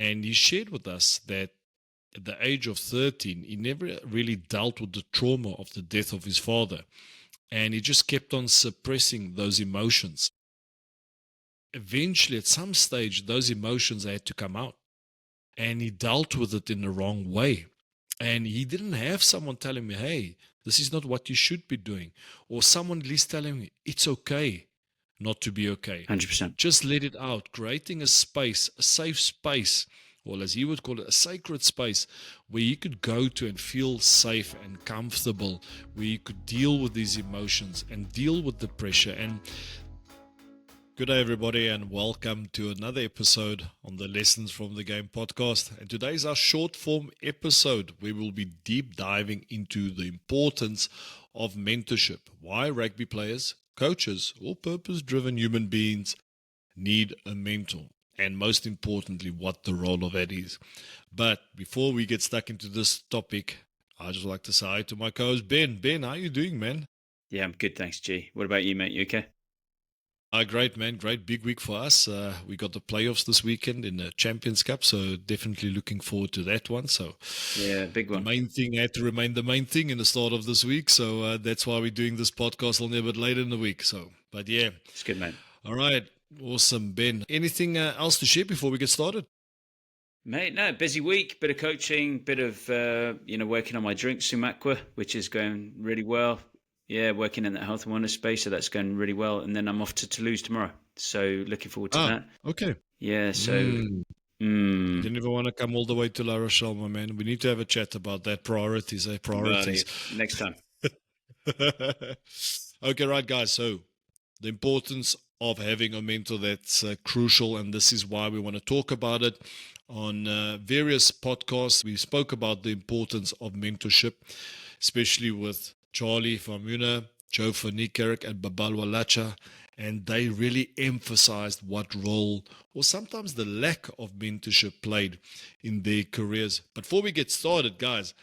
And he shared with us that at the age of 13, he never really dealt with the trauma of the death of his father. And he just kept on suppressing those emotions. Eventually, at some stage, those emotions had to come out. And he dealt with it in the wrong way. And he didn't have someone telling me, hey, this is not what you should be doing. Or someone at least telling me, it's okay not to be okay. 100%. Just let it out, creating a space, a safe space, or as he would call it, a sacred space where you could go to and feel safe and comfortable, where you could deal with these emotions and deal with the pressure. And good day, everybody, and welcome to another episode on the Lessons from the Game podcast. And today is our short form episode where we'll be deep diving into the importance of mentorship, why rugby players, coaches, or purpose-driven human beings need a mentor, and most importantly, what the role of that is. But before we get stuck into this topic, I just like to say hi to my co-host, Ben. Ben, how are you doing, man? Yeah, I'm good, thanks, G. What about you, mate? You okay? Great, man. Great big week for us. We got the playoffs this weekend in the Champions Cup, so definitely looking forward to that one. So Yeah, big one. the main thing had to remain the main thing in the start of this week. So that's why we're doing this podcast only a bit later in the week. So, but yeah. It's good, mate. All right. Awesome, Ben. Anything else to share before we get started? Mate, no, busy week, bit of coaching, bit of, working on my drink, Sumakwa, which is going really well. Yeah, working in that health and wellness space, so that's going really well. And then I'm off to Toulouse tomorrow. So looking forward to that. Okay. Yeah, so Didn't even want to come all the way to La Rochelle, my man. We need to have a chat about that. Priorities, priorities. next time. Okay, right, guys. So the importance of having a mentor, that's crucial, and this is why we want to talk about it. On various podcasts, we spoke about the importance of mentorship, especially with Charlie Famuna, Joe Fanikarik, and Babalwa Lacha, and they really emphasized what role or sometimes the lack of mentorship played in their careers. But before we get started, guys,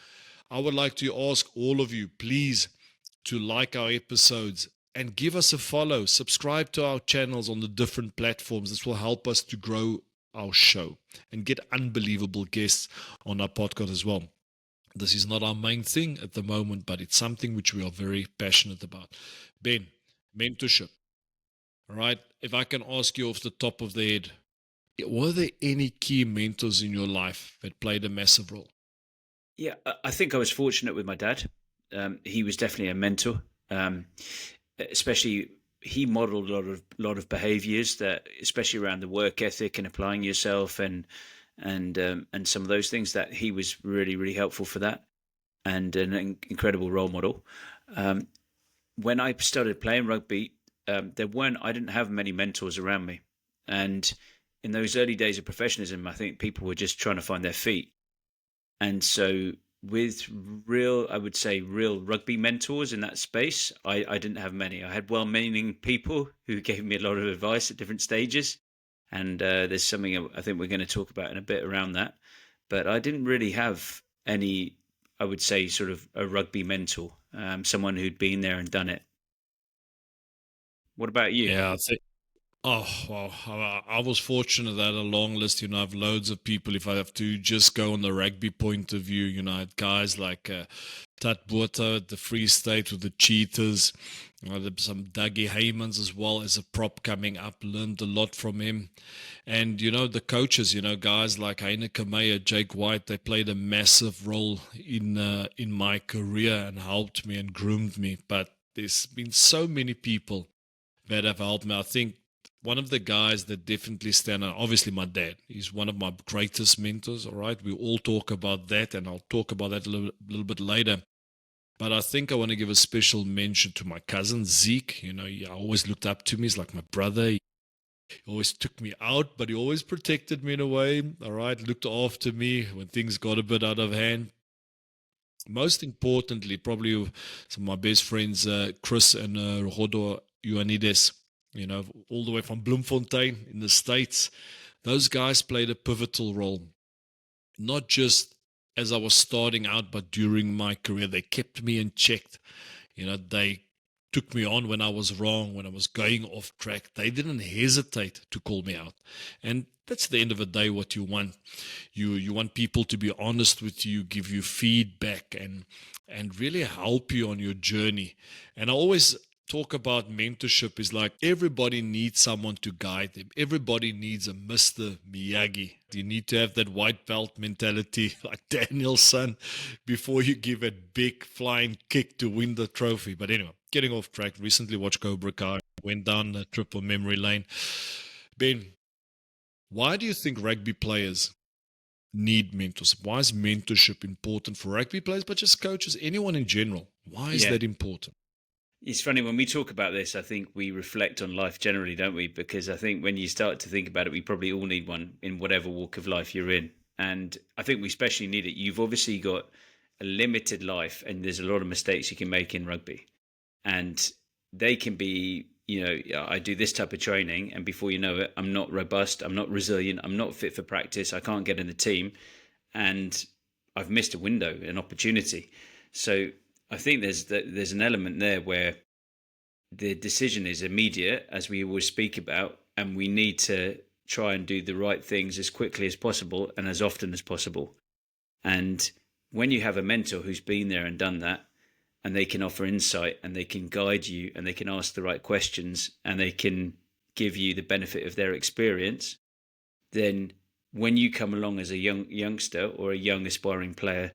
I would like to ask all of you, please, to like our episodes and give us a follow. Subscribe to our channels on the different platforms. This will help us to grow our show and get unbelievable guests on our podcast as well. This is not our main thing at the moment, but it's something which we are very passionate about. Ben, mentorship. All right. If I can ask you off the top of the head, were there any key mentors in your life that played a massive role? Yeah, I think I was fortunate with my dad. He was definitely a mentor. Especially he modeled a lot of behaviors that, especially around the work ethic and applying yourself and some of those things, that he was really helpful for that, and an incredible role model. When I started playing rugby, I didn't have many mentors around me, and in those early days of professionalism, I think people were just trying to find their feet, and so with I would say real rugby mentors in that space, I didn't have many. I had well-meaning people who gave me a lot of advice at different stages. And there's something I think we're going to talk about in a bit around that. But I didn't really have any, I would say, sort of a rugby mentor, someone who'd been there and done it. What about you? Yeah, I think. Oh, well, I was fortunate that a long list, I have loads of people. If I have to just go on the rugby point of view, I had guys like Tat Botha at the Free State with the Cheetahs. Some Dougie Heymans as well as a prop coming up, learned a lot from him. And, the coaches, guys like Heine Kameya, Jake White, they played a massive role in my career and helped me and groomed me. But there's been so many people that have helped me. I think one of the guys that definitely stand out, obviously my dad, he's one of my greatest mentors, all right? We all talk about that, and I'll talk about that a little bit later. But I think I want to give a special mention to my cousin, Zeke. He always looked up to me. He's like my brother. He always took me out, but he always protected me in a way, all right? Looked after me when things got a bit out of hand. Most importantly, probably some of my best friends, Chris and Rodo Ioannidis, all the way from Bloemfontein in the States. Those guys played a pivotal role, not just as I was starting out, but during my career. They kept me in check. They took me on when I was wrong, when I was going off track. They didn't hesitate to call me out. And that's the end of the day what you want. You want people to be honest with you, give you feedback, and really help you on your journey. And I always talk about mentorship is like everybody needs someone to guide them. Everybody needs a Mr. Miyagi. You need to have that white belt mentality like Daniel's son before you give a big flying kick to win the trophy. But anyway, getting off track. Recently watched Cobra Kai, went down a triple memory lane. Ben, why do you think rugby players need mentors? Why is mentorship important for rugby players, but just coaches, anyone in general? Why is Yeah. that important? It's funny when we talk about this, I think we reflect on life generally, don't we? Because I think when you start to think about it, we probably all need one in whatever walk of life you're in. And I think we especially need it. You've obviously got a limited life, and there's a lot of mistakes you can make in rugby. And they can be, I do this type of training, and before you know it, I'm not robust, I'm not resilient, I'm not fit for practice, I can't get in the team, and I've missed a window, an opportunity. So I think there's an element there where the decision is immediate, as we always speak about, and we need to try and do the right things as quickly as possible and as often as possible. And when you have a mentor who's been there and done that, and they can offer insight and they can guide you and they can ask the right questions and they can give you the benefit of their experience, then when you come along as a youngster or a young aspiring player,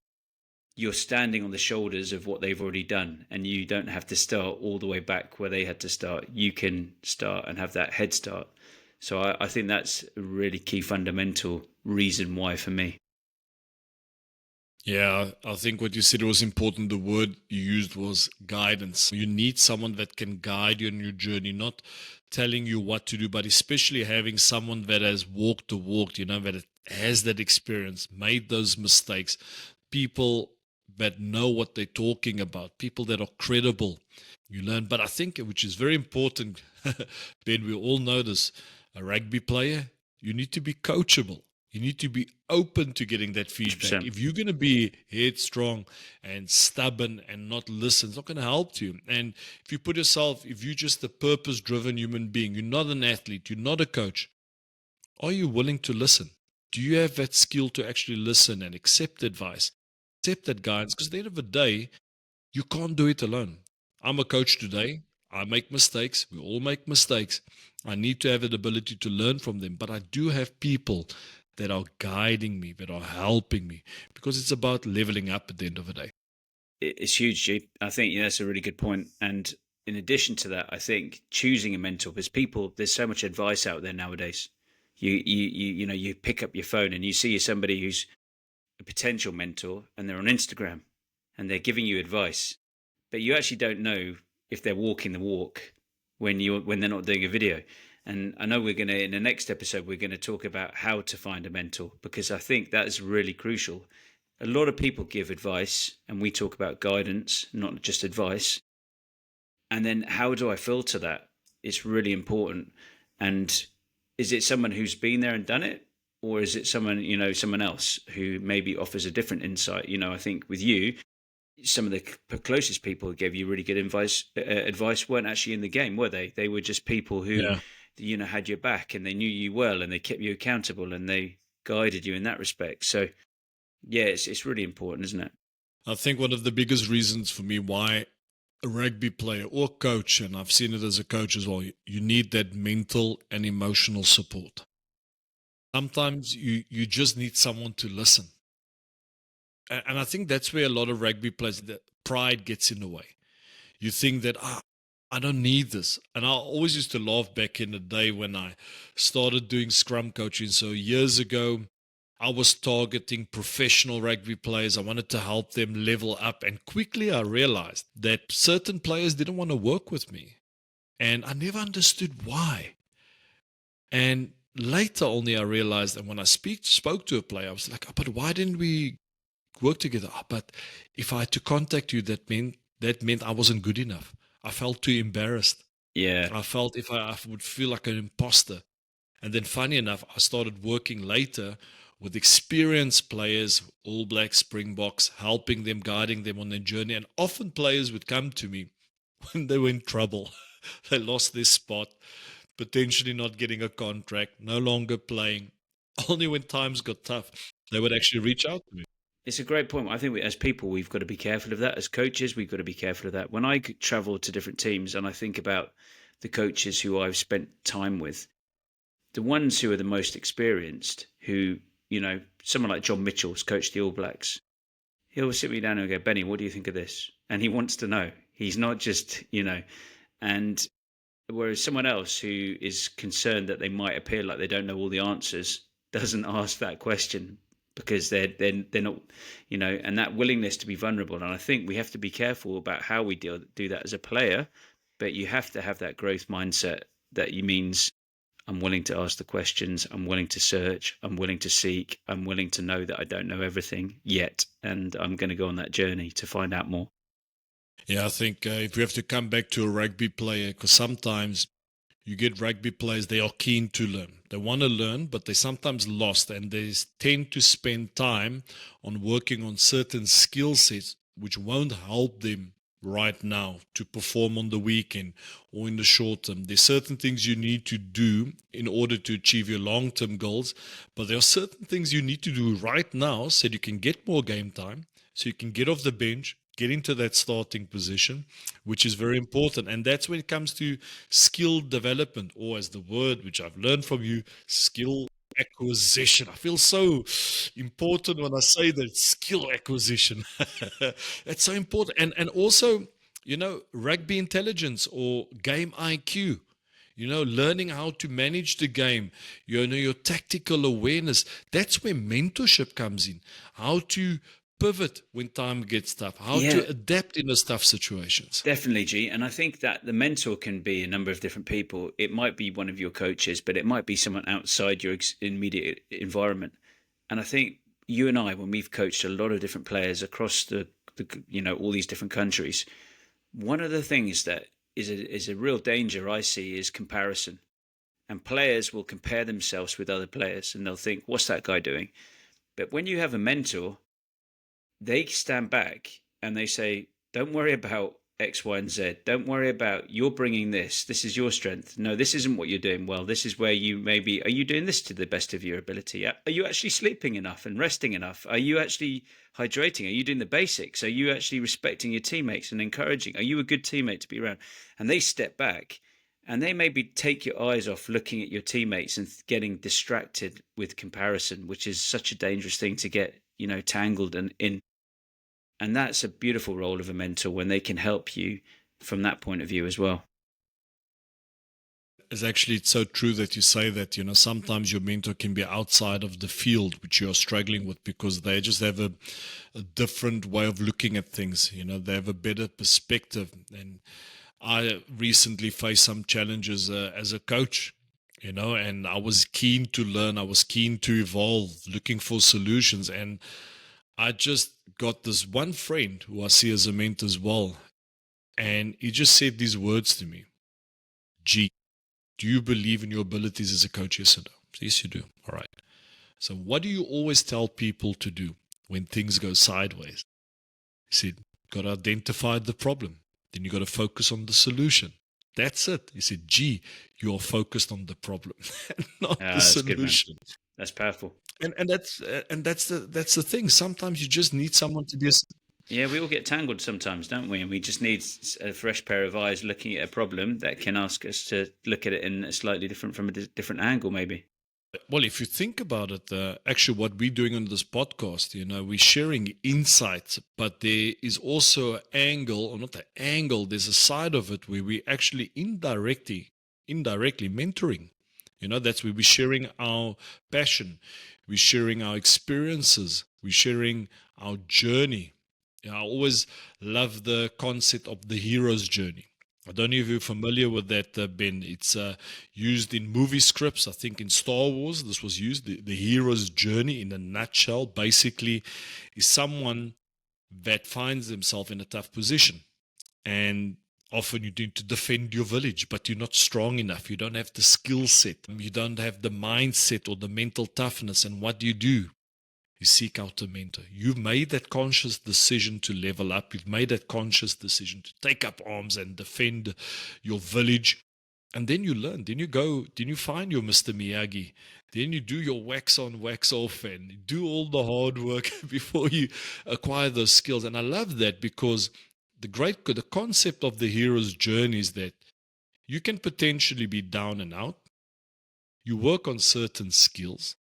you're standing on the shoulders of what they've already done, and you don't have to start all the way back where they had to start. You can start and have that head start. So I think that's a really key fundamental reason why for me. Yeah, I think what you said was important. The word you used was guidance. You need someone that can guide you on your journey, not telling you what to do, but especially having someone that has walked the walk, that has that experience, made those mistakes, people that know what they're talking about, people that are credible. You learn. But I think, which is very important, Ben, we all know this, a rugby player, you need to be coachable. You need to be open to getting that feedback. 100%. If you're going to be headstrong and stubborn and not listen, it's not going to help you. And if you're just a purpose-driven human being, you're not an athlete, you're not a coach, are you willing to listen? Do you have that skill to actually listen and accept advice, accept that guidance? Because at the end of the day, you can't do it alone. I'm a coach today. I make mistakes. We all make mistakes. I need to have an ability to learn from them. But I do have people that are guiding me, that are helping me, because it's about leveling up at the end of the day. It's huge, G. I think that's a really good point. And in addition to that, I think choosing a mentor, because there's so much advice out there nowadays. You pick up your phone and you see somebody who's a potential mentor, and they're on Instagram and they're giving you advice, but you actually don't know if they're walking the walk when they're not doing a video. And I know in the next episode, we're going to talk about how to find a mentor, because I think that is really crucial. A lot of people give advice, and we talk about guidance, not just advice. And then how do I filter that? It's really important. And is it someone who's been there and done it? Or is it someone else who maybe offers a different insight? I think with you, some of the closest people who gave you really good advice weren't actually in the game, were they? They were just people who, Yeah. had your back, and they knew you well, and they kept you accountable, and they guided you in that respect. So, yeah, it's really important, isn't it? I think one of the biggest reasons for me why a rugby player or coach, and I've seen it as a coach as well, you need that mental and emotional support. Sometimes you just need someone to listen. And I think that's where a lot of rugby players, the pride gets in the way. You think that, I don't need this. And I always used to laugh back in the day when I started doing scrum coaching. So years ago, I was targeting professional rugby players. I wanted to help them level up. And quickly I realized that certain players didn't want to work with me. And I never understood why. And later only I realized, and when I spoke to a player, I was like, but why didn't we work together? But if I had to contact you, that meant I wasn't good enough. I felt too embarrassed. Yeah. I felt if I would feel like an imposter. And then funny enough, I started working later with experienced players, All Blacks, Springboks, helping them, guiding them on their journey. And often players would come to me when they were in trouble. They lost their spot, potentially not getting a contract, no longer playing. Only when times got tough, they would actually reach out to me. It's a great point. I think as people, we've got to be careful of that. As coaches, we've got to be careful of that. When I travel to different teams and I think about the coaches who I've spent time with, the ones who are the most experienced, who, someone like John Mitchell's coached the All Blacks, he'll sit me down and go, Benny, what do you think of this? And he wants to know. He's not just, and whereas someone else who is concerned that they might appear like they don't know all the answers doesn't ask that question because they're not, and that willingness to be vulnerable. And I think we have to be careful about how we do that as a player, but you have to have that growth mindset that means I'm willing to ask the questions, I'm willing to search, I'm willing to seek, I'm willing to know that I don't know everything yet, and I'm going to go on that journey to find out more. Yeah, I think if we have to come back to a rugby player, because sometimes you get rugby players, they are keen to learn. They want to learn, but they sometimes lost, and they tend to spend time on working on certain skill sets which won't help them right now to perform on the weekend or in the short term. There's certain things you need to do in order to achieve your long-term goals, but there are certain things you need to do right now so that you can get more game time, so you can get off the bench, get into that starting position, which is very important. And that's when it comes to skill development, or as the word which I've learned from you, skill acquisition. I feel so important when I say that, skill acquisition. It's so important. And also, rugby intelligence or game IQ. Learning how to manage the game, your tactical awareness. That's where mentorship comes in. How to pivot when time gets tough, how to adapt in those tough situations. Definitely, G. And I think that the mentor can be a number of different people. It might be one of your coaches, but it might be someone outside your immediate environment. And I think you and I, when we've coached a lot of different players across the all these different countries, one of the things that is a real danger I see is comparison. And players will compare themselves with other players, and they'll think, "What's that guy doing?" But when you have a mentor, they stand back and they say, don't worry about X, Y, and Z. Don't worry about you're bringing this. This is your strength. No, this isn't what you're doing well. This is where you maybe, are you doing this to the best of your ability? Are you actually sleeping enough and resting enough? Are you actually hydrating? Are you doing the basics? Are you actually respecting your teammates and encouraging? Are you a good teammate to be around? And they step back and they maybe take your eyes off looking at your teammates and getting distracted with comparison, which is such a dangerous thing to get, tangled in. And that's a beautiful role of a mentor when they can help you from that point of view as well. It's so true that you say that, sometimes your mentor can be outside of the field which you're struggling with because they just have a different way of looking at things. They have a better perspective. And I recently faced some challenges as a coach, and I was keen to learn. I was keen to evolve, looking for solutions. And I just got this one friend who I see as a mentor as well. And he just said these words to me. G, do you believe in your abilities as a coach? Yes or no? Yes, you do. All right. So what do you always tell people to do when things go sideways? He said, got to identify the problem. Then you got to focus on the solution. That's it. He said, G, you are focused on the problem, not the That's solution. Good, man. That's powerful. And that's the thing. Sometimes you just need someone to be Yeah, we all get tangled sometimes, don't we? And we just need a fresh pair of eyes looking at a problem that can ask us to look at it in a slightly different, from a different angle, maybe. Well, if you think about it, actually, what we're doing on this podcast, we're sharing insights, but there is also an angle, or not an angle, there's a side of it where we actually indirectly mentoring. That's where we're sharing our passion, we're sharing our experiences, we're sharing our journey. I always love the concept of the hero's journey. I don't know if you're familiar with that, Ben. It's used in movie scripts. I think in Star Wars, this was used. The hero's journey, in a nutshell, basically is someone that finds themselves in a tough position. And often you need to defend your village, but you're not strong enough. You don't have the skill set. You don't have the mindset or the mental toughness. And what do? you seek out a mentor. You've made that conscious decision to level up. You've made that conscious decision to take up arms and defend your village. And then you learn. Then you go, then you find your Mr. Miyagi. Then you do your wax on, wax off, and you do all the hard work before you acquire those skills. And I love that because the concept of the hero's journey is that you can potentially be down and out. You work on certain skills,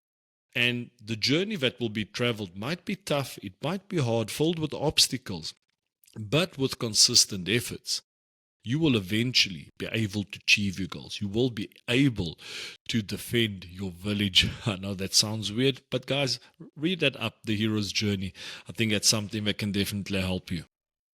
and the journey that will be traveled might be tough, it might be hard, filled with obstacles, but with consistent efforts, you will eventually be able to achieve your goals. You will be able to defend your village. I know that sounds weird, but guys, read that up, The Hero's Journey. I think that's something that can definitely help you.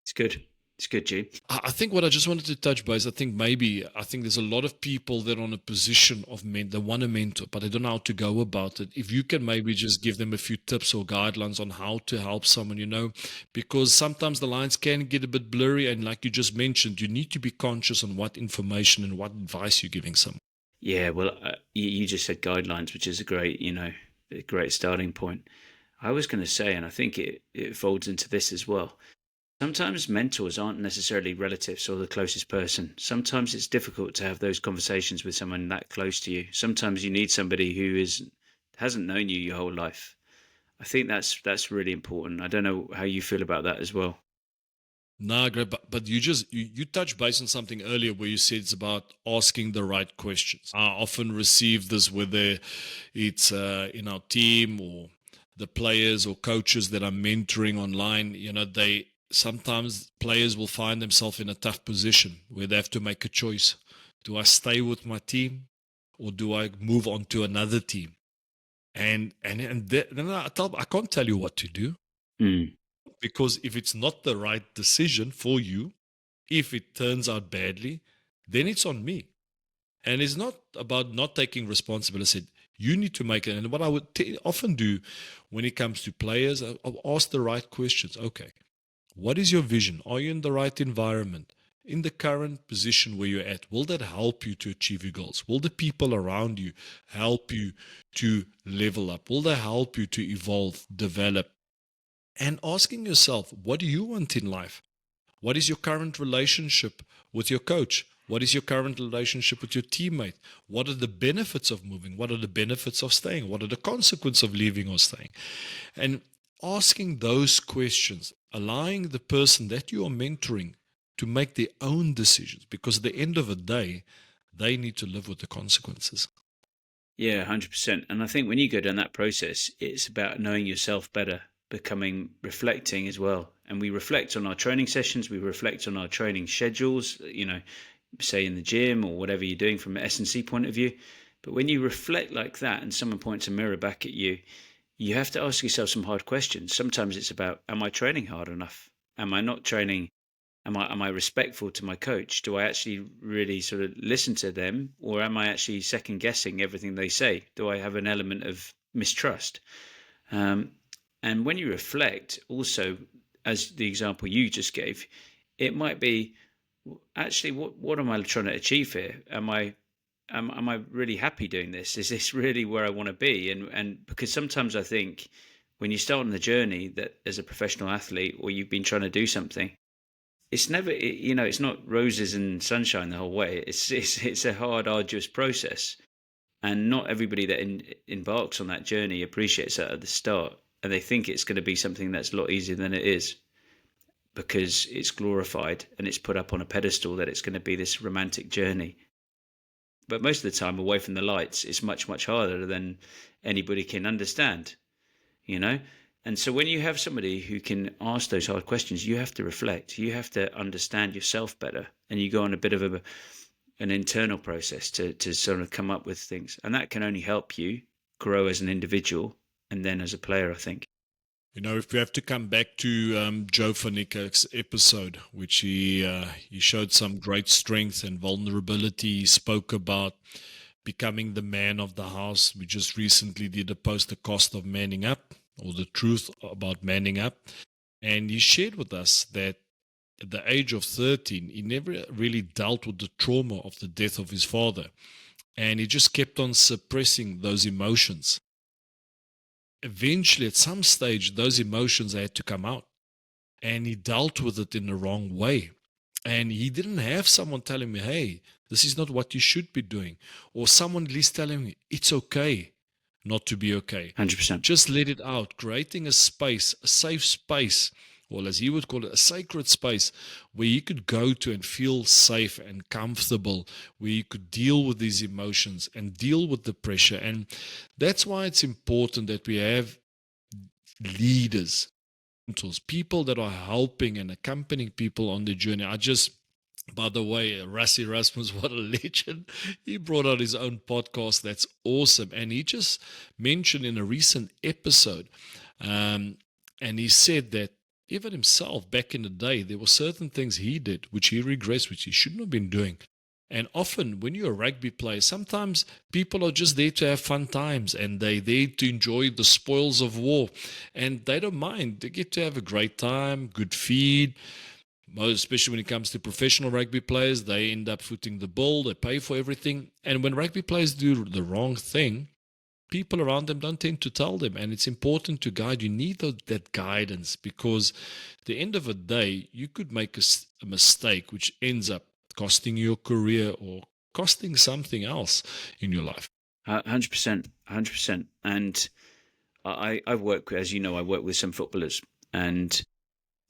It's good. It's good, G. I think what I just wanted to touch base, I think there's a lot of people that are on a position of they want a mentor, but they don't know how to go about it. If you can maybe just give them a few tips or guidelines on how to help someone, because sometimes the lines can get a bit blurry. And like you just mentioned, you need to be conscious on what information and what advice you're giving someone. Yeah, well, you just said guidelines, which is a great starting point. I was going to say, and I think it folds into this as well. Sometimes mentors aren't necessarily relatives or the closest person. Sometimes it's difficult to have those conversations with someone that close to you. Sometimes you need somebody who hasn't known you your whole life. I think that's really important. I don't know how you feel about that as well. No, great, but you touched base on something earlier where you said it's about asking the right questions. I often receive this whether it's in our team or the players or coaches that I'm mentoring online. Sometimes players will find themselves in a tough position where they have to make a choice. Do I stay with my team or do I move on to another team? And then I can't tell you what to do. Because if it's not the right decision for you, if it turns out badly, then it's on me. And it's not about not taking responsibility. You need to make it. And what I would often do when it comes to players, I'll ask the right questions. Okay, what is your vision? Are you in the right environment? In the current position where you're at, will that help you to achieve your goals? Will the people around you help you to level up? Will they help you to evolve, develop? And asking yourself, what do you want in life? What is your current relationship with your coach? What is your current relationship with your teammate? What are the benefits of moving? What are the benefits of staying? What are the consequences of leaving or staying? And asking those questions, allowing the person that you are mentoring to make their own decisions, because at the end of the day, they need to live with the consequences. Yeah, 100%. And I think when you go down that process, it's about knowing yourself better, reflecting as well. And we reflect on our training sessions, we reflect on our training schedules, say in the gym or whatever you're doing from an S&C point of view. But when you reflect like that and someone points a mirror back at you, you have to ask yourself some hard questions. Sometimes it's about, am I training hard enough? Am I not training? Am I respectful to my coach? Do I actually really sort of listen to them, or am I actually second guessing everything they say? Do I have an element of mistrust? And when you reflect, also, as the example you just gave, it might be, actually, what am I trying to achieve here? Am I really happy doing this? Is this really where I want to be? And because sometimes I think when you start on the journey that as a professional athlete, or you've been trying to do something, it's never, it's not roses and sunshine the whole way. It's a hard, arduous process, and not everybody that embarks on that journey appreciates that at the start, and they think it's going to be something that's a lot easier than it is, because it's glorified and it's put up on a pedestal that it's going to be this romantic journey. But most of the time, away from the lights, it's much, much harder than anybody can understand, And so when you have somebody who can ask those hard questions, you have to reflect. You have to understand yourself better. And you go on a bit of an internal process to sort of come up with things. And that can only help you grow as an individual and then as a player, I think. If we have to come back to Joe Fanicka's episode, which he showed some great strength and vulnerability. He spoke about becoming the man of the house. We just recently did a post, The Cost of Manning Up, or the truth about manning up. And he shared with us that at the age of 13, he never really dealt with the trauma of the death of his father. And he just kept on suppressing those emotions. eventually, at some stage, those emotions had to come out. And he dealt with it in the wrong way. And he didn't have someone telling me, hey, this is not what you should be doing. Or someone at least telling me, it's okay not to be okay. 100%. Just let it out, creating a space, a safe space, or as he would call it, a sacred space where you could go to and feel safe and comfortable, where you could deal with these emotions and deal with the pressure. And that's why it's important that we have leaders, mentors, people that are helping and accompanying people on the journey. By the way, Rassi Rasmus, what a legend. He brought out his own podcast. That's awesome. And he just mentioned in a recent episode, and he said that even himself back in the day, there were certain things he did which he regrets, which he shouldn't have been doing. And often when you're a rugby player, sometimes people are just there to have fun times and they're there to enjoy the spoils of war. And they don't mind. They get to have a great time, good feed. Especially when it comes to professional rugby players, they end up footing the bill, they pay for everything. And when rugby players do the wrong thing, people around them don't tend to tell them. And it's important to guide. You need that guidance, because at the end of the day, you could make a mistake which ends up costing your career or costing something else in your life. 100%, 100%. And I work, as you know, I work with some footballers, and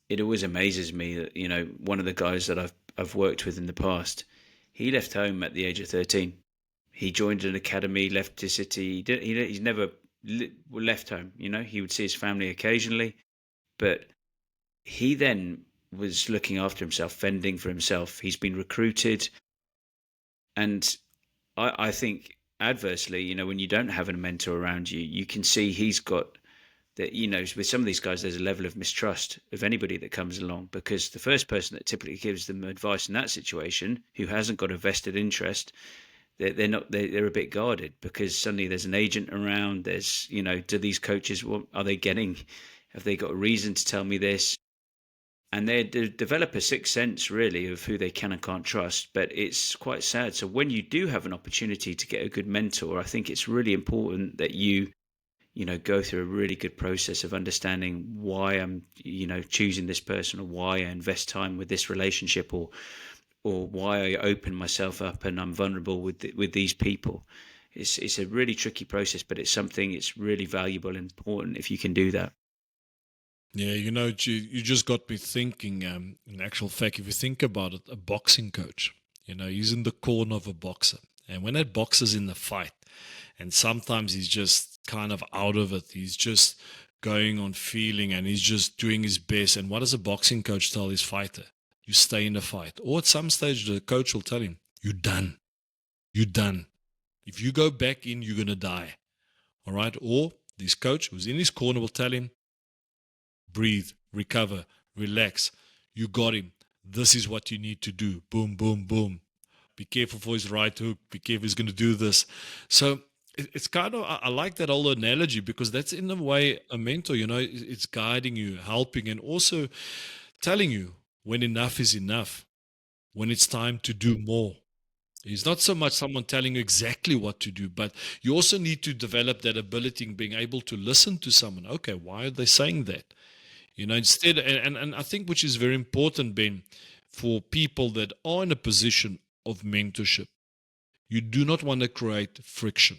it always amazes me that, you know, one of the guys that I've worked with in the past, he left home at the age of 13. He joined an academy, left his city. He's never left home. You know, he would see his family occasionally, but he then was looking after himself, fending for himself. He's been recruited, and I think adversely, you know, when you don't have a mentor around you, you can see he's got that, you know, with some of these guys, there's a level of mistrust of anybody that comes along, because the first person that typically gives them advice in that situation, who hasn't got a vested interest, they're a bit guarded, because suddenly there's an agent around. There's, you know, do these coaches, what are they getting? Have they got a reason to tell me this? And they develop a sixth sense, really, of who they can and can't trust. But it's quite sad. So when you do have an opportunity to get a good mentor, I think it's really important that you know, go through a really good process of understanding why I'm, you know, choosing this person, or why I invest time with this relationship, or why I open myself up and I'm vulnerable with these people. It's a really tricky process, but it's something, it's really valuable and important if you can do that. Yeah, you know, you just got me thinking. In actual fact, if you think about it, a boxing coach, you know, he's in the corner of a boxer. And when that boxer's in the fight, and sometimes he's just kind of out of it, he's just going on feeling and he's just doing his best. And what does a boxing coach tell his fighter? You stay in the fight. Or at some stage, the coach will tell him, you're done. You're done. If you go back in, you're going to die. All right. Or this coach who's in his corner will tell him, breathe, recover, relax. You got him. This is what you need to do. Boom, boom, boom. Be careful for his right hook. Be careful, he's going to do this. So it's kind of, I like that whole analogy, because that's in a way a mentor, you know, it's guiding you, helping, and also telling you when enough is enough, when it's time to do more. It's not so much someone telling you exactly what to do, but you also need to develop that ability in being able to listen to someone. Okay, why are they saying that? You know, instead, and I think which is very important, Ben, for people that are in a position of mentorship, you do not want to create friction.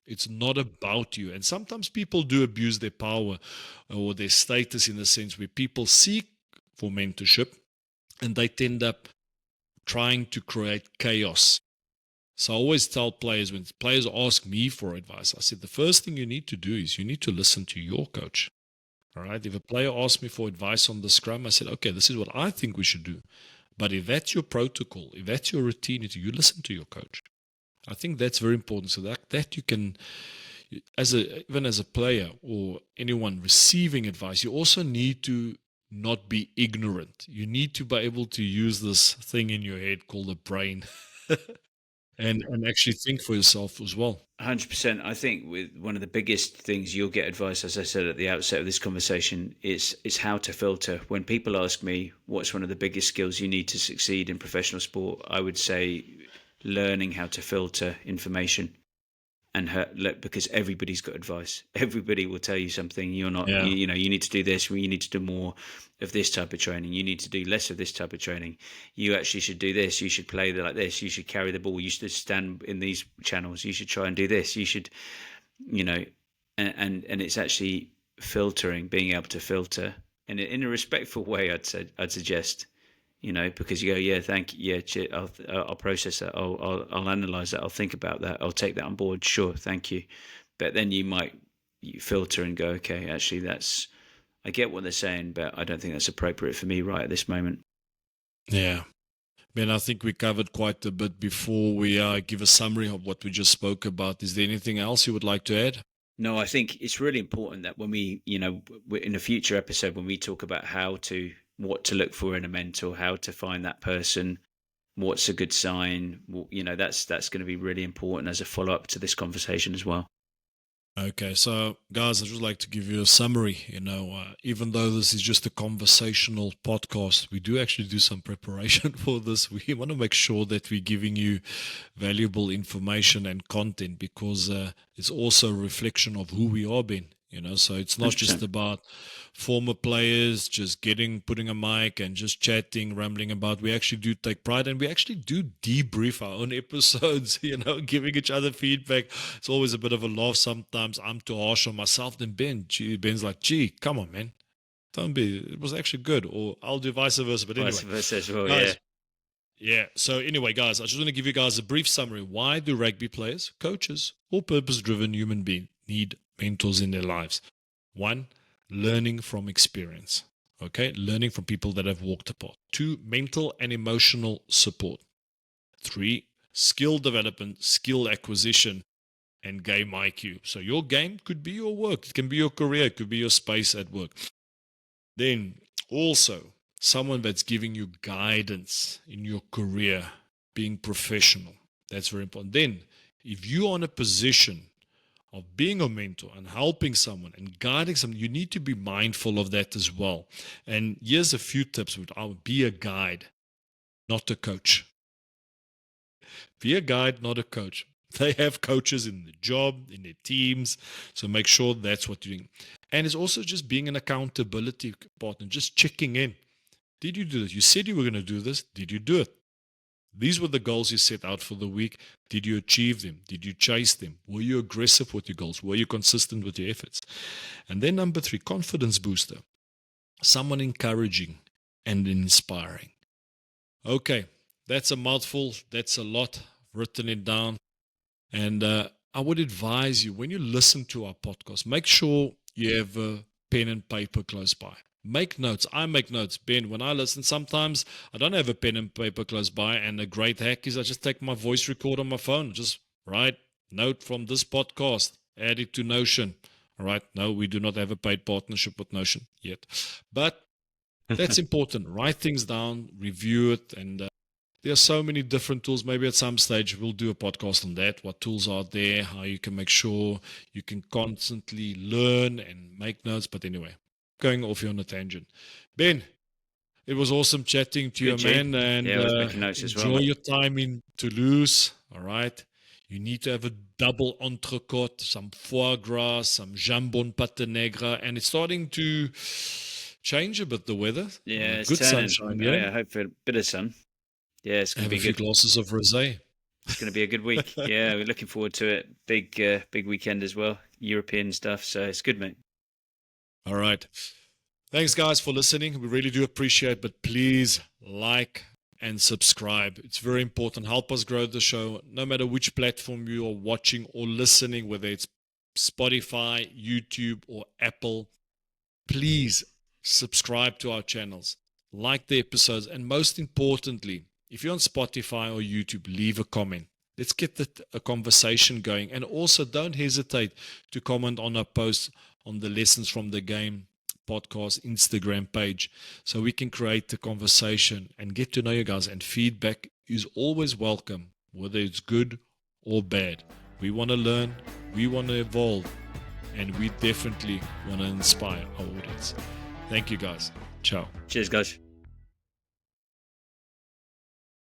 It's not about you. And sometimes people do abuse their power or their status, in the sense where people seek for mentorship and they tend up trying to create chaos. So I always tell players, when players ask me for advice, I said, the first thing you need to do is you need to listen to your coach. All right. If a player asks me for advice on the scrum, I said, okay, this is what I think we should do. But if that's your protocol, if that's your routine, you listen to your coach. I think that's very important. So that you can, even as a player or anyone receiving advice, you also need to not be ignorant. You need to be able to use this thing in your head called the brain and actually think for yourself as well. 100%. I think with one of the biggest things you'll get advice, as I said at the outset of this conversation, is how to filter. When people ask me what's one of the biggest skills you need to succeed in professional sport, I would say learning how to filter information. and look, because everybody's got advice. Everybody will tell you something. You're not, Yeah. you know, you need to do this, you need to do more of this type of training. You need to do less of this type of training. You actually should do this. You should play like this. You should carry the ball. You should stand in these channels. You should try and do this. You should, you know, and it's actually filtering, being able to filter, and in a respectful way, I'd suggest, you know, because you go, yeah, thank you, yeah, I'll process that, I'll analyze that, I'll think about that, I'll take that on board, sure, thank you. But then you filter and go, okay, actually I get what they're saying, but I don't think that's appropriate for me right at this moment. Yeah. Ben, I think we covered quite a bit. Before we give a summary of what we just spoke about, is there anything else you would like to add? No, I think it's really important that when we, you know, in a future episode, when we talk about what to look for in a mentor, how to find that person, what's a good sign, you know, that's going to be really important as a follow-up to this conversation as well. Okay, so guys, I'd just like to give you a summary. Even though this is just a conversational podcast, we do actually do some preparation for this. We want to make sure that we're giving you valuable information and content, because it's also a reflection of who we are, Ben. So it's not 100%. just about former players just putting a mic and just chatting, rambling about. We actually do take pride, and we actually do debrief our own episodes, giving each other feedback. It's always a bit of a laugh. Sometimes I'm too harsh on myself. Then Ben's like, gee, come on, man. Don't be, it was actually good. Or I'll do vice versa. But anyway. Vice versa as well, guys, yeah. Yeah. So anyway, guys, I just want to give you guys a brief summary. Why do rugby players, coaches, or purpose-driven human beings need mentors in their lives? 1, learning from experience. Okay, learning from people that have walked the path. 2, mental and emotional support. 3, skill development, skill acquisition, and game IQ. So your game could be your work. It can be your career. It could be your space at work. Then also someone that's giving you guidance in your career, being professional. That's very important. Then if you're on a position of being a mentor and helping someone and guiding someone, you need to be mindful of that as well. And here's a few tips. Be a guide, not a coach. Be a guide, not a coach. They have coaches in the job, in their teams. So make sure that's what you're doing. And it's also just being an accountability partner, just checking in. Did you do this? You said you were going to do this. Did you do it? These were the goals you set out for the week. Did you achieve them? Did you chase them? Were you aggressive with your goals? Were you consistent with your efforts? And then number 3, confidence booster. Someone encouraging and inspiring. Okay, that's a mouthful. That's a lot. I've written it down. And I would advise you, when you listen to our podcast, make sure you have a pen and paper close by. Make notes. I make notes. Ben, when I listen, sometimes I don't have a pen and paper close by, and a great hack is I just take my voice record on my phone, just write note from this podcast, add it to Notion. All right. No, we do not have a paid partnership with Notion yet. But that's important. Write things down, review it, and there are so many different tools. Maybe at some stage we'll do a podcast on that, what tools are there, how you can make sure you can constantly learn and make notes. But anyway, going off here on a tangent. Ben, it was awesome chatting to you, man. And yeah, I was making notes as well. Enjoy your time in Toulouse. All right. You need to have a double entrecôte, some foie gras, some jambon pâte nègre, and it's starting to change a bit, the weather. Yeah, it's good turning. sunshine. Yeah, Yeah, I hope for a bit of sun. Yeah, it's going to be a few good. glasses of rosé. It's going to be a good week. Yeah, we're looking forward to it. Big weekend as well. European stuff. So it's good, mate. All right. Thanks, guys, for listening. We really do appreciate it. But please like and subscribe. It's very important. Help us grow the show. No matter which platform you are watching or listening, whether it's Spotify, YouTube, or Apple, please subscribe to our channels. Like the episodes. And most importantly, if you're on Spotify or YouTube, leave a comment. Let's get a conversation going. And also don't hesitate to comment on our posts on the Lessons from the Game podcast Instagram page, so we can create a conversation and get to know you guys. And feedback is always welcome, whether it's good or bad. We want to learn, we want to evolve, and we definitely want to inspire our audience. Thank you, guys. Ciao. Cheers, guys.